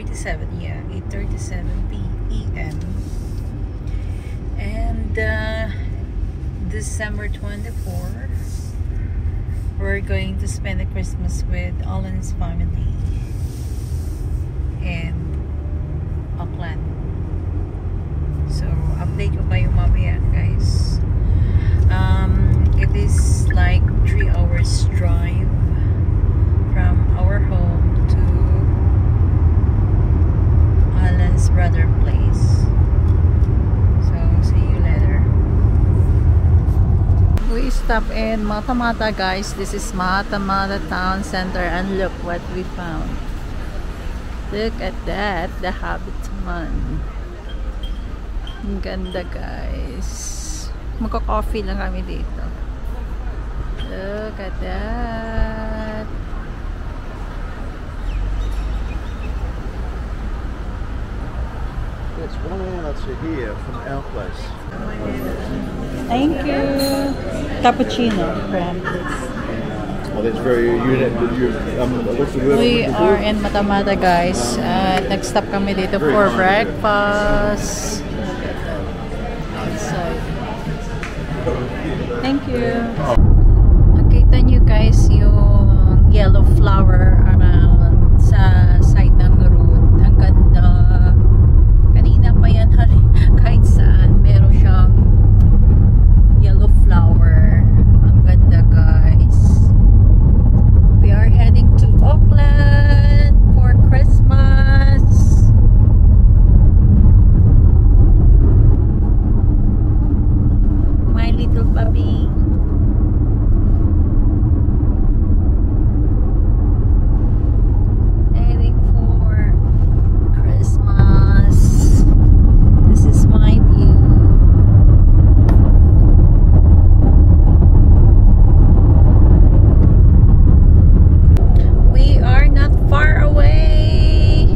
8:37. Yeah, 8:37 p.m. And December 24, we're going to spend the Christmas with Alan's family in Auckland. So update ko kayo mamaya, guys. It is like 3 hours drive from our home to Alan's brother place. So see you later. We stop in Mata Mata, guys. This is Mata Mata town center, and look what we found. Look at that, the Habitaman. Ang ganda, guys. Magka-coffee lang kami dito. Look at that. It's 1 hour to here from our place. Thank you. Cappuccino, friend. Oh, that's very unique. What's the word? We are in Mata Mata, guys. Nag-stop kami dito for breakfast. Outside. Thank you. Nakita nyo, guys, yung yellow flower around sa side ng road. Ang ganda. Kanina pa yan, kahit saan meron siyang yellow flower. Ang ganda, guys. We are heading to Auckland for Christmas. My little puppy. Heading for Christmas. This is my view. We are not far away.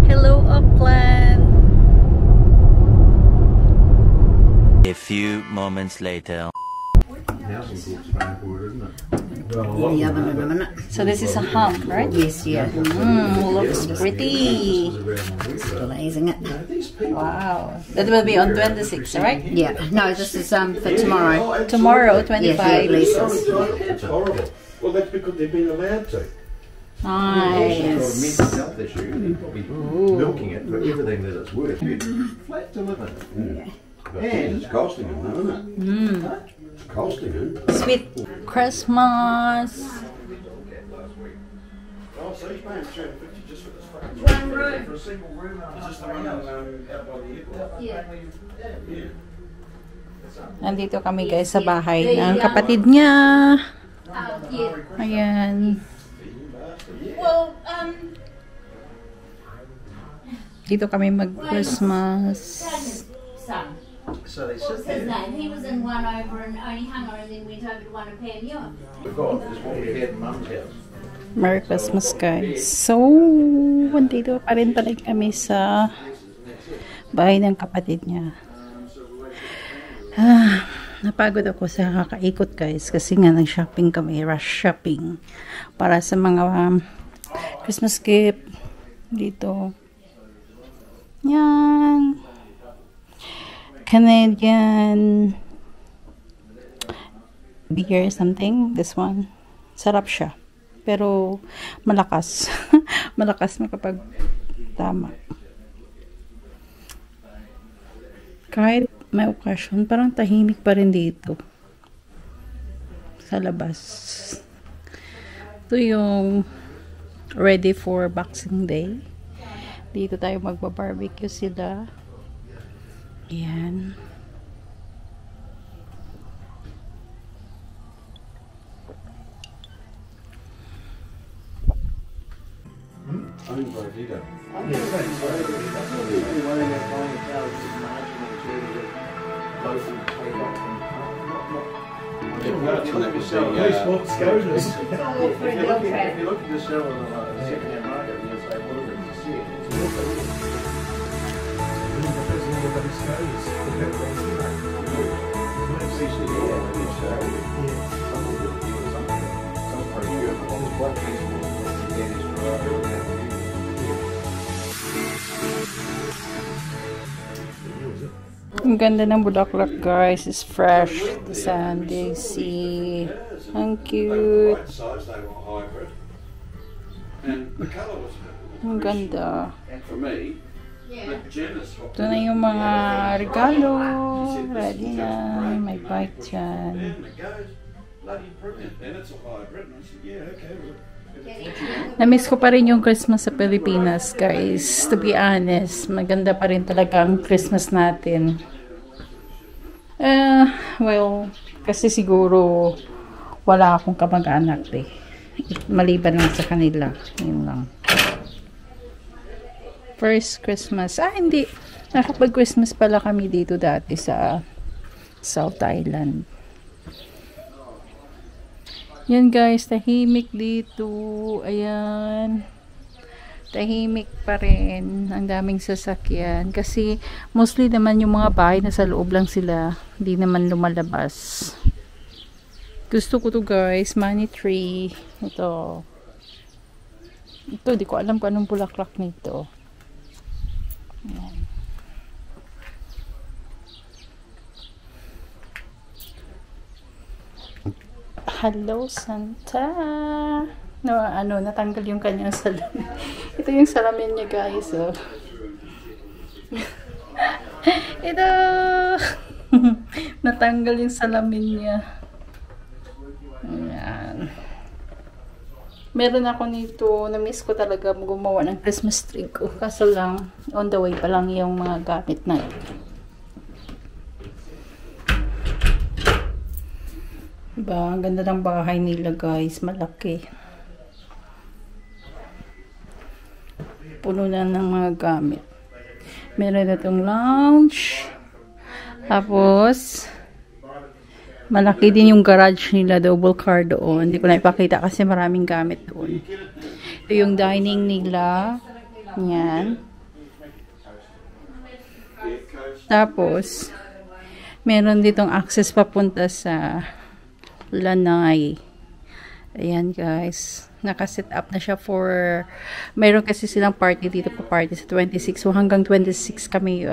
Hello, Auckland. A few moments later. So this is a hump, right? Yes, yeah. Looks pretty. Still amazing it. Wow. That will be on 26, right? Yeah. No, this is for tomorrow. Tomorrow, Yeah, 25. releases. It's horrible. Well, that's because they've been allowed to. Nice. Mental health issue. They're probably milking it for everything that it's worth. Flat to live in. And it's costing them, isn't it? It's costing them. Sweet Christmas. Oh, so he's paying 250 just for this fucking room. For a single room. Is this the one out by the airport? Yeah. Nandito kami, guys, sa bahay ng kapatid niya. Yeah. Ayan. Well, Dito kami mag-Christmas. son. So they What's sit his there. name? He was in one over and only hung on and then went over to one of Pam Ewan. We've got this what we had in Mum's house. Merry Christmas, guys. So, nandito pa rin talaga kami sa bahay ng kapatid niya. Napagod ako sa kakaikot, guys, kasi nga nag-shopping kami, rush shopping para sa mga Christmas gift dito. Yan. Canadian beer something. This one. Sarap siya. Pero malakas. Malakas na kapag tama. Kahit may okasyon, parang tahimik pa rin dito. Sa labas. Ito yung ready for Boxing Day. Dito tayo magba-barbecue sila. Ayan. Owned by Vito. If you're looking to sell on a second-hand market, you'll say, what is it to see it? It's a Ang ganda ng bulaklak, guys. It's fresh. The Sunday sea. Ang cute. Ang ganda. Ito na yung mga regalo. Ready na. May bike dyan. Na-miss ko pa rin yung Christmas sa Pilipinas, guys. To be honest, maganda pa rin talaga ang Christmas natin. Well, kasi siguro wala akong kamag-anak eh. Maliban lang sa kanila. Yun lang. First Christmas. Hindi. Nakapag-Christmas pala kami dito dati sa South Island. Yan guys, tahimik dito. Ayan. Tahimik pa rin. Ang daming sasakyan. Kasi mostly naman yung mga bahay na sa loob lang sila. Hindi naman lumalabas. Gusto ko to guys. Money tree. Ito. Ito, di ko alam kung anong bulaklak nito. Ayan. Hello, Santa. No, natanggal yung kanyang salamin. Ito yung salamin niya, guys. Oh. Ito. Natanggal yung salamin niya. Ayan. Meron ako nito. Na-miss ko talaga gumawa ng Christmas tree ko. Kaso lang, on the way pa lang yung mga gamit na ito. Diba? Ang ganda ng bahay nila guys. Malaki. Puno na ng mga gamit. Meron na itong lounge. Tapos, malaki din yung garage nila. Double car doon. Hindi ko na ipakita kasi maraming gamit doon. Ito yung dining nila. Yan. Tapos, meron ditong access papunta sa Lanai. Ayan guys. Naka-set up na siya for mayroon kasi silang party dito pa party sa 26. So hanggang 26 kami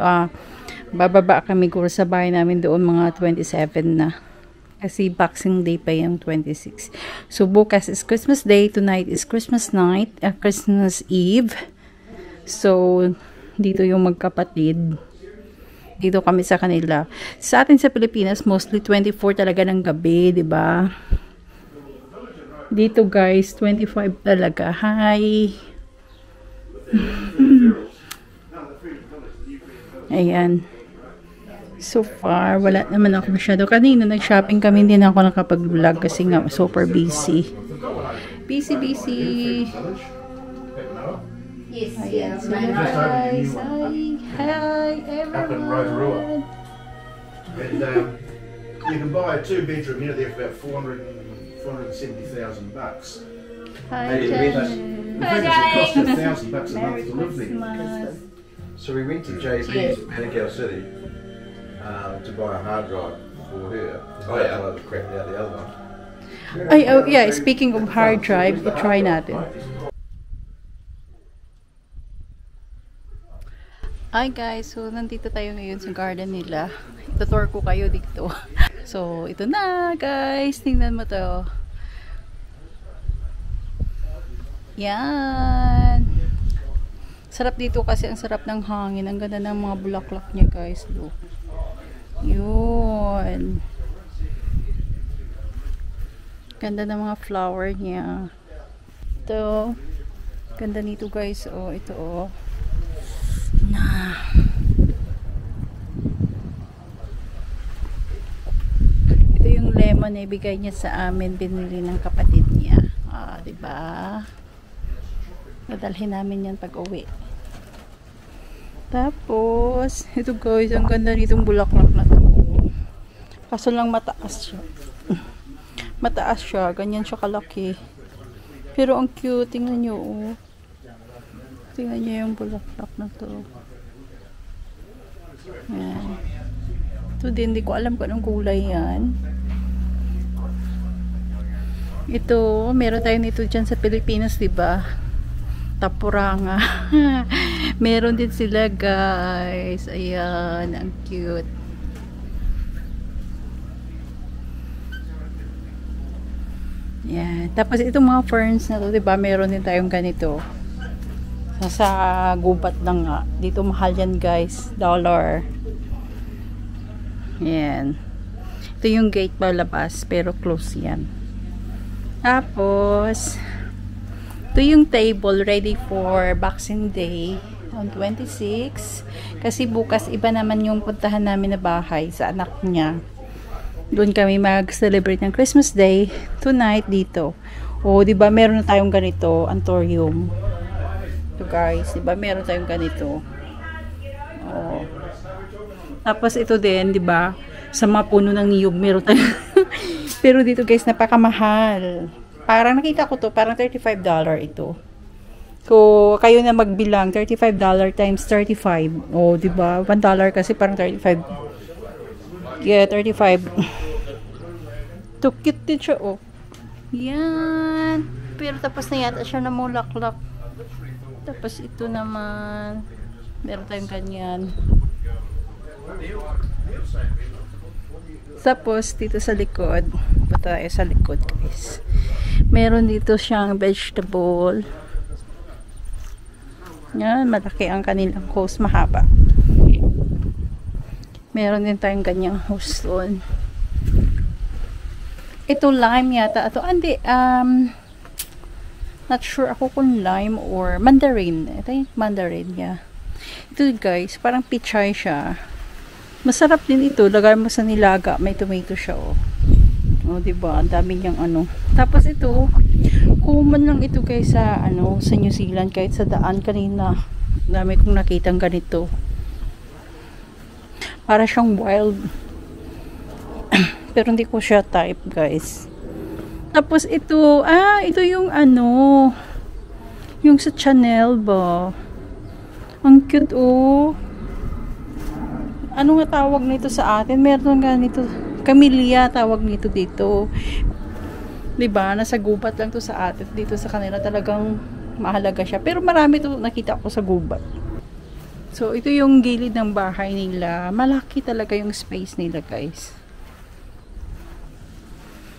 bababa kami guro sa bahay namin doon mga 27 na. Kasi Boxing Day pa yung 26. So bukas is Christmas Day. Tonight is Christmas night. Christmas Eve. So dito yung magkapatid. Dito kami sa kanila. Sa atin sa Pilipinas, mostly 24 talaga ng gabi, di ba? Dito guys, 25 talaga. Hi! Ayan. So far, wala naman ako masyado. Kanina nag-shopping kami, hindi na ako nakapag-vlog kasi nga super busy. Busy. Yes. Ayan, so guys. Hi everyone. And you can buy a 2-bedroom here there for about $470,000. Hi, The Jen. thing is, it costs you $1,000 a month Merry to live there. Christmas. So we went to JB's in Manukau City to buy a hard drive for her. Oh yeah, I crapped out the other one. Yeah, speaking of hard drive, i-try natin. Hi guys, so nandito tayo ngayon sa garden nila. Itutour ko kayo dito. So, ito na guys. Tingnan mo to. Yan. Sarap dito kasi ang sarap ng hangin. Ang ganda ng mga bulaklak niya guys. Look. Yun. Ganda ng mga flower niya. Ito. Ganda nito guys. Oh, ito oh. Na. Ito yung lemon na ibigay niya sa amin, binili ng kapatid niya. Diba? Dadalhin namin yan pag uwi. Tapos, ito guys, ang ganda nitong bulaklak na to. Kaso lang mataas siya. Mataas siya, ganyan siya kalaki. Pero ang cute, tingnan nyo oh. Tingnan nyo yung bulaklak na to. Yan. Ito din, hindi ko alam kung anong kulay yan. Ito, meron tayo nito dyan sa Pilipinas, diba? Tapuranga. Meron din sila guys. Ayan, ang cute. Yan. Tapos itong mga ferns na to, diba? Meron din tayong ganito. Nasa gubat lang nga. Dito mahal yan guys. $1. Yan. Ito yung gate palabas. Pero close yan. Tapos ito yung table ready for Boxing Day on 26. Kasi bukas iba naman yung puntahan namin na bahay sa anak niya. Doon kami mag-celebrate ng Christmas Day tonight dito. O, di ba meron na tayong ganito, Antorium. Ito guys, di ba meron tayong ganito. O. Tapos ito din, di ba? Sa mga puno ng niyog meron tayong pero dito guys, napakamahal. Parang nakita ko to, parang $35 ito. So, kayo na magbilang, $35 times 35. O, di ba? $1 kasi parang 35. Yeah, 35. To cute din siya, oh. Yan. Pero tapos na yata siya na mulaklak. Tapos ito naman. Meron tayong ganyan. Tapos, dito sa likod. Punta tayo sa likod, guys. Meron dito siyang vegetable. Yan, malaki ang kanilang hose. Mahaba. Meron din tayong ganyang hose doon. Ito lime yata. Ito, hindi, not sure ako kung lime or mandarin. Ito yung mandarin, yeah. Ito guys, parang pichay siya. Masarap din ito. Lagay mo sa nilaga. May tomato siya, oh. O, diba? Ang dami niyang ano. Tapos ito, common lang ito guys sa, sa New Zealand. Kahit sa daan kanina. Dami kong nakitang ganito. Para siyang wild. Pero hindi ko siya type, guys. Tapos ito, ito yung yung sa Chanel ba? Ang cute, oh. Ano nga tawag nito sa atin? Meron nga nito. Camellia tawag nito dito. Diba? Nasa gubat lang to sa atin. Dito sa kanila talagang mahalaga siya. Pero marami to nakita ko sa gubat. So, ito yung gilid ng bahay nila. Malaki talaga yung space nila, guys.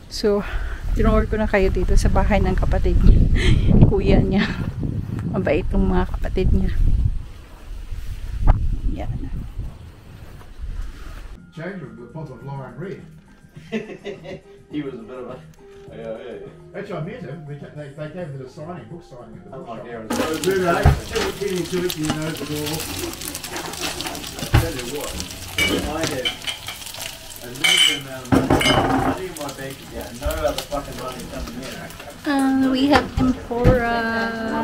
So, tinawag ko na kayo dito sa bahay ng kapatid niya. Kuya niya. Mabait yung mga kapatid niya. Yan. Change with the font of lime red. He was a bit of a... Yeah. Actually, I met him. They gave me the signing, book signing at the bookshop. Still getting to it, you know, the door. I tell you what, I had a limited amount of money in my bank account, no other fucking money coming in. We have tempura I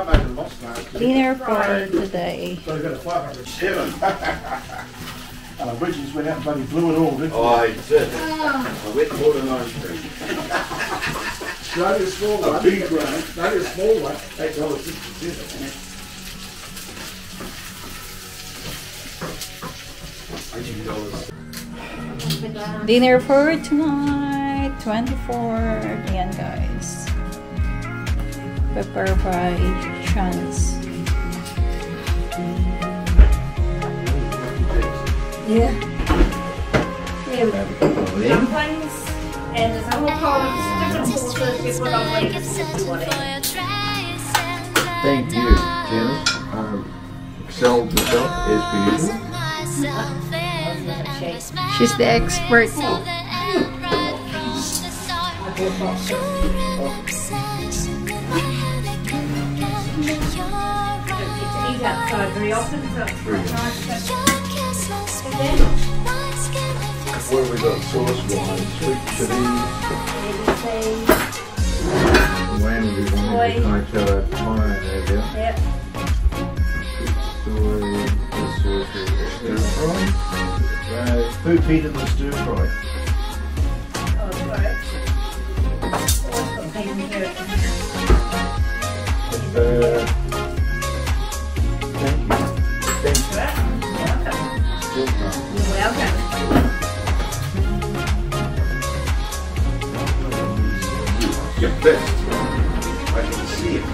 made a loss now. dinner for today. So I got a 507. Bridges went out and bloody blew it all, didn't Oh, I did. I went more than ice cream. Only a small one. A big one. Only a small one. $8.67. $18. Dinner for tonight, 24. Ayan guys. Pepper by Chance. Yeah. Dumplings and there's a whole column different sauces. People don't like it. Thank you, Janice. Excelled yourself as per usual. She's the expert. Eat outside very often, so it's quite nice. What have we got? Sauce wine, sweet chili. When we want to try each other tomorrow, Yep. soy, this sauce is stir fry. Food heat in the stir fry. Oh, sorry. Thank you. Thank you. You're welcome. Your best. I can see it.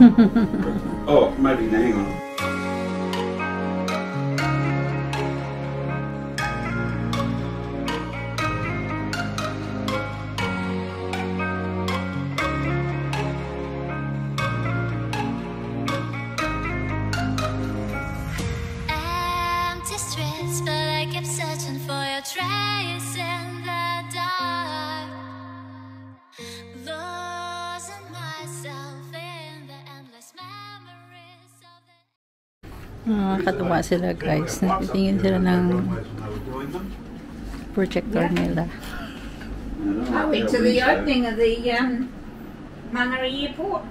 Oh, maybe, hang on. Empty streets, but I kept searching for your trace in the dark. Losing myself in the endless memories of the... Katuwa sila guys. Nagtitingin sila ng projector nila. I went to the opening of the Mangere Airport.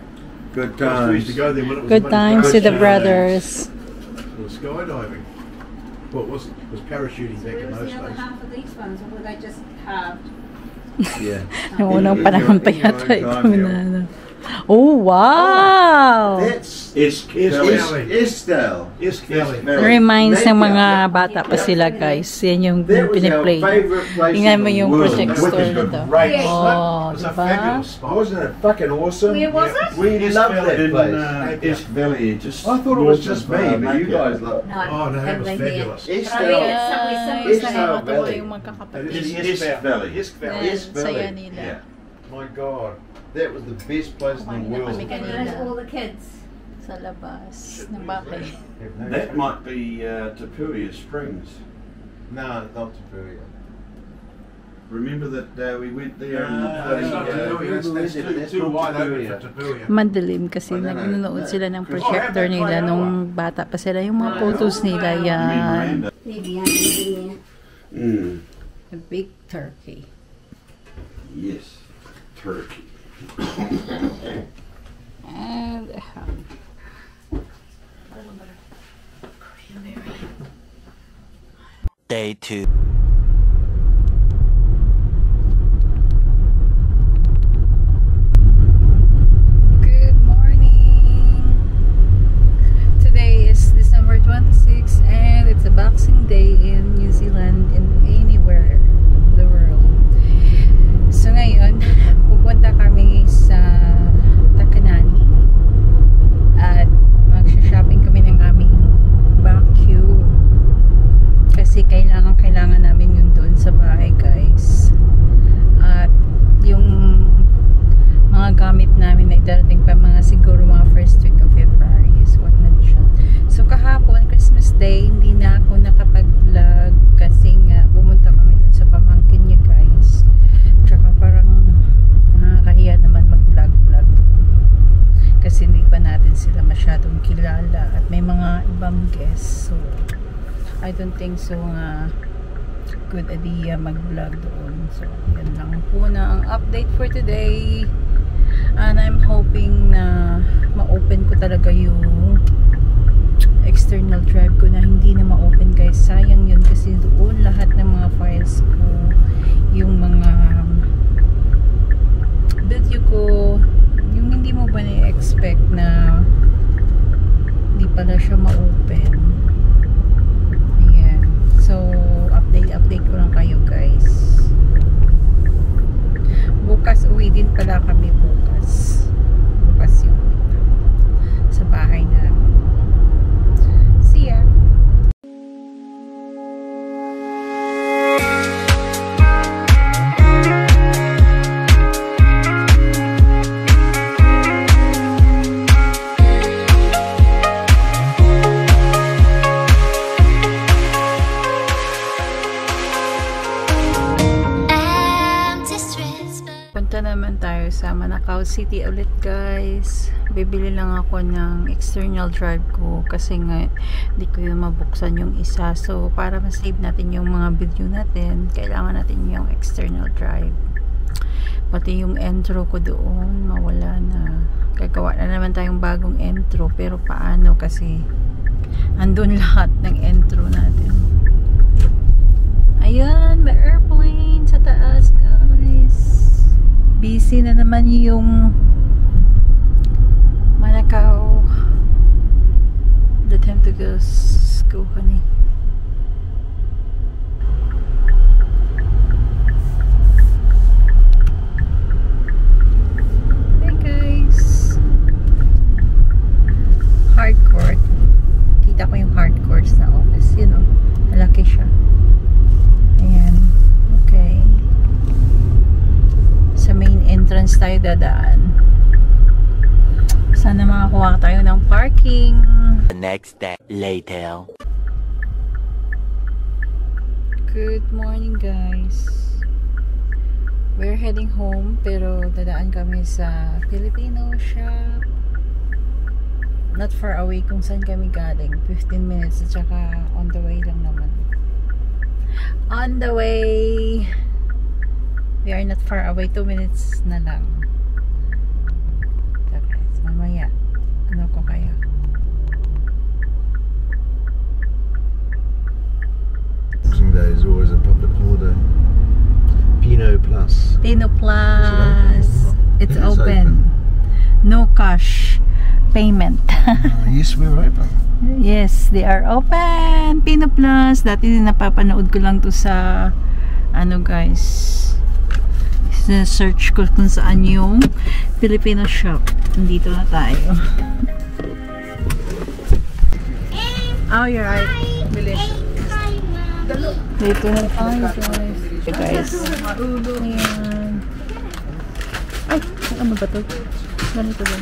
Good times. To go there when it was Good times to the brothers. Or skydiving. What was it? Was parachuting back Where in was those the other days. half of these ones, or were they just halved? Yeah. Noong unang panahon pa yata ito na. Oh, wow! That's Valley. Estelle. Isk Valley. Reminds ng mga bata pa sila guys. Yan yung That was our piniplay. favourite place Tingnan in mo the yung world. project Which store is nito. Great Yeah. spot. Oh, It was a diba? fabulous spot. Wasn't it fucking awesome? Where was it? We East loved Valley that in, place. East Valley. Just I thought it was north just of, me, but you Macau. guys loved No, Oh no, that was fabulous. But I read Estelle. it somewhere, Guys, East nakakatawa Valley. yung magkakapatid. East Valley. Isk Valley. Yeah. East Valley. Saya nila. Yeah. My God, that was the best place in Kumain the na world. kami kanina. There's all the kids. Sa labas ng bahay. That might be Tapuia Springs. No, not Tapuia. Remember that we went there and That's not Tapuia. That's too wide open for Tapuia. Madilim kasi nanonood sila ng projector nila nung bata pa sila. Yung mga photos nila yan. Maybe I can Mm. A big turkey. Yes, Turkey. And a ham. Day 2. Good morning! Today is December 26 and it's a Boxing Day in New Zealand and anywhere in the world. So ngayon, pupunta kami sa Takanani at magsha-shopping kami ng aming vacuum kasi kailangan namin yun doon sa bahay guys. At yung mga gamit namin na darating pa siguro mga first week of February is what mentioned. So kahapon, Christmas Day, hindi na ako nakapag-vlog kasi nga pumunta kami dun sa pamangkin niya guys. Tsaka parang nakakahiya naman mag-vlog kasi hindi pa natin sila masyadong kilala at may mga ibang guests. So I don't think so good idea mag-vlog doon. So yan lang po na ang update for today. And I'm hoping na ma-open ko talaga yung external drive ko na hindi na ma-open guys. Sayang yun kasi doon lahat ng mga files ko, yung mga video ko, yung hindi mo ba na-expect na hindi pala siya ma-open. Ayan. So, update ko lang kayo guys. Bukas uwi din pala kami bukas yung sa bahay na. See ya! empty streets, but Punta naman tayo sa Manukau City ulit guys. Bibili lang ako ng external drive ko kasi nga hindi ko yung mabuksan yung isa. So para ma-save natin yung mga video natin, kailangan natin yung external drive. Pati yung intro ko doon mawala na. Gagawa na naman tayong bagong intro pero paano kasi andun lahat ng intro natin. Ayan, may airplane sa taas guys. Busy na naman yung Manukau. The time to go honey. Hey guys. minutes tayo dadaan. Sana makakuha tayo ng parking. The next day later. Good morning guys. We're heading home pero dadaan kami sa Filipino shop. Not far away kung saan kami galing. 15 minutes at saka on the way lang naman. On the way. We are not far away. 2 minutes na lang. So guys, mamaya ano ko kaya? Boxing Day is always a public holiday. Pino Plus. Pino Plus. It's open. No cash payment. Yes, we're open. Yes, they are open. Pino Plus. Dati din napapanood ko lang to sa ano guys. Search ko kung saan yung Filipino shop. Nandito na tayo. Oh, you're right. Bilis. Dito na tayo guys. Okay, guys. Ayan. Ay, ano ba ito? Ganito ba?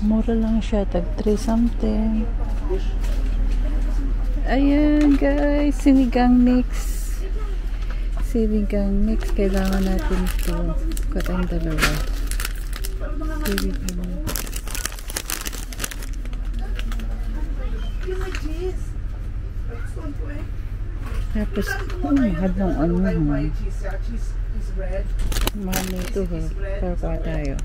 Mura lang siya. Tag 3 something. Ayan guys. Sinigang mix. Sinigang mix. Kailangan natin ito. Katang dalawa. Sinigang mix. Tapos, mahal ng ano ha. Mahal nito ha. Para tayo.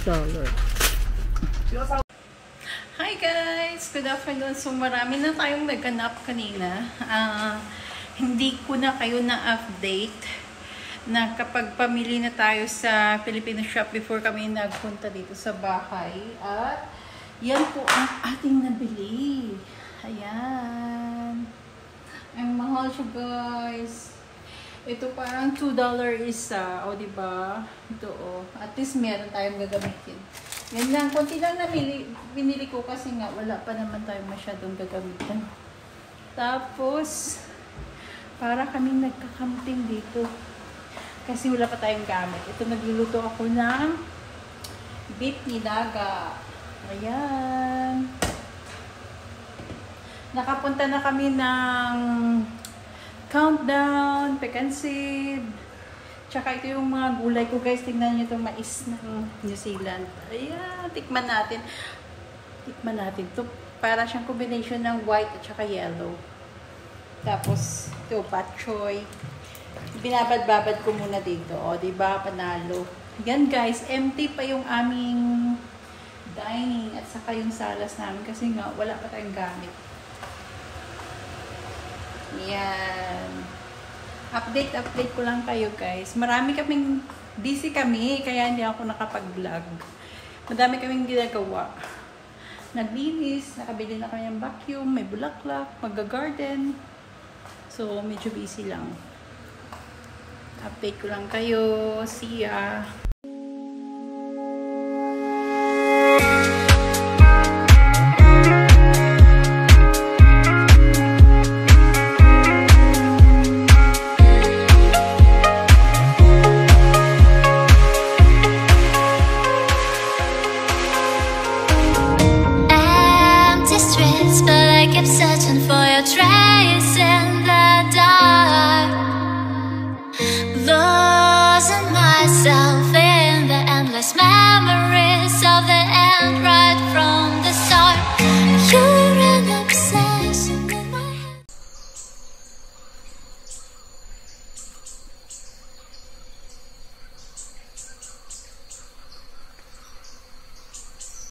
$6. Hi guys! Good afternoon. So marami na tayong naghanap kanina. Hindi ko na kayo na-update na kapag pamili na tayo sa Filipino shop before kami nagpunta dito sa bahay. At yan po ang ating nabili. Ayan. Ang mahal siya guys. Ito parang $2 isa. O diba? Ito o. At least meron tayong gagamitin. Yan lang. Kunti lang na binili ko kasi nga wala pa naman tayong masyadong gagamitin. Tapos, para kaming nagkakamping dito. Kasi wala pa tayong gamit. Ito nagluluto ako ng beef nilaga. Ayan. Nakapunta na kami ng Countdown, pecan seed. Tsaka ito yung mga gulay ko guys. Tingnan nyo itong mais ng New Zealand. Ayan, tikman natin. Tikman natin. Ito para siyang combination ng white at saka yellow. Tapos, ito, pak choy. Binabad-babad ko muna dito. O, diba? Panalo. Yan guys, empty pa yung aming dining at saka yung salas namin kasi nga wala pa tayong gamit. Yan. Update ko lang kayo guys. Marami kaming, busy kami, kaya hindi ako nakapag-vlog. Madami kaming ginagawa. Naglinis, nakabili na kami ng vacuum, may bulaklak, mag-garden. So, medyo busy lang. Update ko lang kayo. See ya!